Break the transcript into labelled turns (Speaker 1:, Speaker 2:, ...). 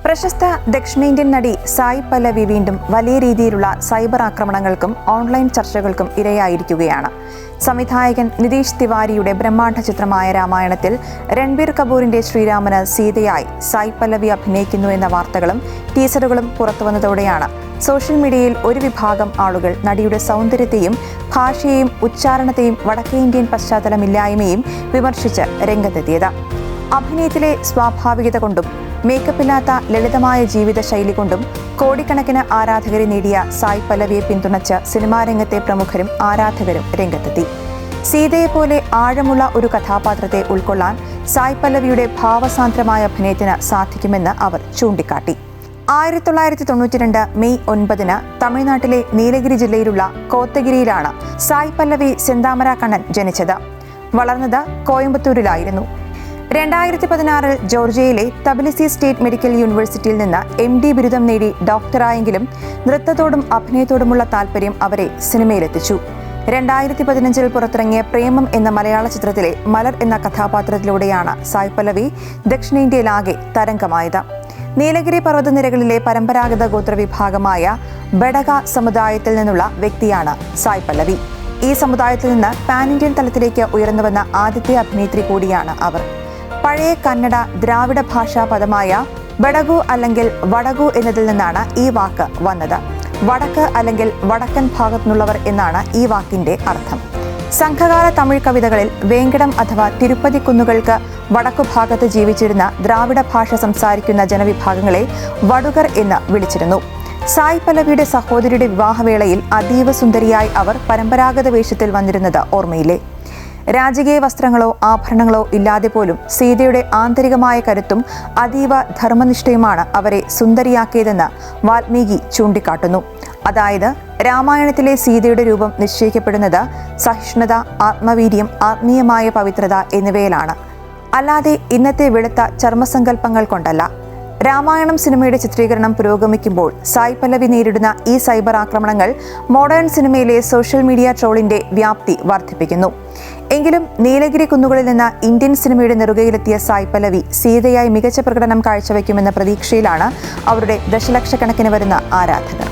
Speaker 1: പ്രശസ്ത ദക്ഷിണേന്ത്യൻ നടി സായ് പല്ലവി വീണ്ടും വലിയ രീതിയിലുള്ള സൈബർ ആക്രമണങ്ങൾക്കും ഓൺലൈൻ ചർച്ചകൾക്കും ഇരയായിരിക്കുകയാണ്. സംവിധായകൻ നിതീഷ് തിവാരിയുടെ ബ്രഹ്മാണ്ഡ ചിത്രമായ രാമായണത്തിൽ രൺബീർ കപൂറിന്റെ ശ്രീരാമന് സീതയായി സായ് പല്ലവി അഭിനയിക്കുന്നു എന്ന വാർത്തകളും ടീസറുകളും പുറത്തുവന്നതോടെയാണ് സോഷ്യൽ മീഡിയയിൽ ഒരു വിഭാഗം ആളുകൾ നടിയുടെ സൗന്ദര്യത്തെയും ഭാഷയെയും ഉച്ചാരണത്തെയും വടക്കേ ഇന്ത്യൻ പശ്ചാത്തലമില്ലായ്മയും വിമർശിച്ച് രംഗത്തെത്തിയത്. അഭിനയത്തിലെ സ്വാഭാവികത കൊണ്ടും മേക്കപ്പില്ലാത്ത ലളിതമായ ജീവിതശൈലി കൊണ്ടും കോടിക്കണക്കിന് ആരാധകരെ നേടിയ സായ് പല്ലവിയെ പിന്തുണച്ച് സിനിമാ രംഗത്തെ പ്രമുഖരും ആരാധകരും രംഗത്തെത്തി. സീതയെപ്പോലെ ആഴമുള്ള ഒരു കഥാപാത്രത്തെ ഉൾക്കൊള്ളാൻ സായ് പല്ലവിയുടെ ഭാവസാന്ദ്രമായ അഭിനയത്തിന് സാധിക്കുമെന്ന് അവർ ചൂണ്ടിക്കാട്ടി. 1992 മെയ് 9 തമിഴ്നാട്ടിലെ നീലഗിരി ജില്ലയിലുള്ള കോത്തഗിരിയിലാണ് സായ് പല്ലവി സെന്താമര കണ്ണൻ ജനിച്ചത്. വളർന്നത് കോയമ്പത്തൂരിലായിരുന്നു. 2016 ജോർജിയയിലെ തബിലിസി സ്റ്റേറ്റ് മെഡിക്കൽ യൂണിവേഴ്സിറ്റിയിൽ നിന്ന് MD ബിരുദം നേടി ഡോക്ടറായെങ്കിലും നൃത്തത്തോടും അഭിനയത്തോടുമുള്ള താല്പര്യം അവരെ സിനിമയിലെത്തിച്ചു. 2015 പുറത്തിറങ്ങിയ പ്രേമം എന്ന മലയാള ചിത്രത്തിലെ മലർ എന്ന കഥാപാത്രത്തിലൂടെയാണ് സായ് പല്ലവി ദക്ഷിണേന്ത്യയിലാകെ തരംഗമായത്. നീലഗിരി പർവ്വതനിരകളിലെ പരമ്പരാഗത ഗോത്രവിഭാഗമായ ബഡക സമുദായത്തിൽ നിന്നുള്ള വ്യക്തിയാണ് സായ് പല്ലവി. ഈ സമുദായത്തിൽ നിന്ന് പാൻ ഇന്ത്യൻ തലത്തിലേക്ക് ഉയർന്നുവന്ന ആദ്യത്തെ അഭിനേത്രി കൂടിയാണ് അവർ. പഴയ കന്നഡ ദ്രാവിഡ ഭാഷാ പദമായ ബഡഗു അല്ലെങ്കിൽ വടകു എന്നതിൽ നിന്നാണ് ഈ വാക്ക് വന്നത്. വടക്ക് അല്ലെങ്കിൽ വടക്കൻ ഭാഗത്തുനിന്നുള്ളവർ എന്നാണ് ഈ വാക്കിന്റെ അർത്ഥം. സംഘകാല തമിഴ് കവിതകളിൽ വേങ്കടം അഥവാ തിരുപ്പതി കുന്നുകൾക്ക് വടക്കുഭാഗത്ത് ജീവിച്ചിരുന്ന ദ്രാവിഡ ഭാഷ സംസാരിക്കുന്ന ജനവിഭാഗങ്ങളെ വടുകർ എന്ന് വിളിച്ചിരുന്നു. സായ് പല്ലവിയുടെ സഹോദരിയുടെ വിവാഹവേളയിൽ അതീവ സുന്ദരിയായി അവർ പരമ്പരാഗത വേഷത്തിൽ വന്നിരുന്നത് ഓർമ്മയില്ലേ? രാജകീയ വസ്ത്രങ്ങളോ ആഭരണങ്ങളോ ഇല്ലാതെ പോലും സീതയുടെ ആന്തരികമായ കരുത്തും അതീവ ധർമ്മനിഷ്ഠയുമാണ് അവരെ സുന്ദരിയാക്കിയതെന്ന് വാൽമീകി ചൂണ്ടിക്കാട്ടുന്നു. അതായത് രാമായണത്തിലെ സീതയുടെ രൂപം നിശ്ചയിക്കപ്പെടുന്നത് സഹിഷ്ണുത, ആത്മവീര്യം, ആത്മീയമായ പവിത്രത എന്നിവയിലാണ്, അല്ലാതെ ഇന്നത്തെ വെളുത്ത ചർമ്മസങ്കല്പങ്ങൾ കൊണ്ടല്ല. രാമായണം സിനിമയുടെ ചിത്രീകരണം പുരോഗമിക്കുമ്പോൾ സായ് പല്ലവി നേരിടുന്ന ഈ സൈബർ ആക്രമണങ്ങൾ മോഡേൺ സിനിമയിലെ സോഷ്യൽ മീഡിയ ട്രോളിന്റെ വ്യാപ്തി വർദ്ധിപ്പിക്കുന്നു. എങ്കിലും നീലഗിരി കുന്നുകളിൽ നിന്ന് ഇന്ത്യൻ സിനിമയുടെ നെറുകയിലെത്തിയ സായ് പല്ലവി സീതയായി മികച്ച പ്രകടനം കാഴ്ചവെക്കുമെന്ന പ്രതീക്ഷയിലാണ് അവരുടെ ദശലക്ഷക്കണക്കിന് വരുന്ന ആരാധകർ.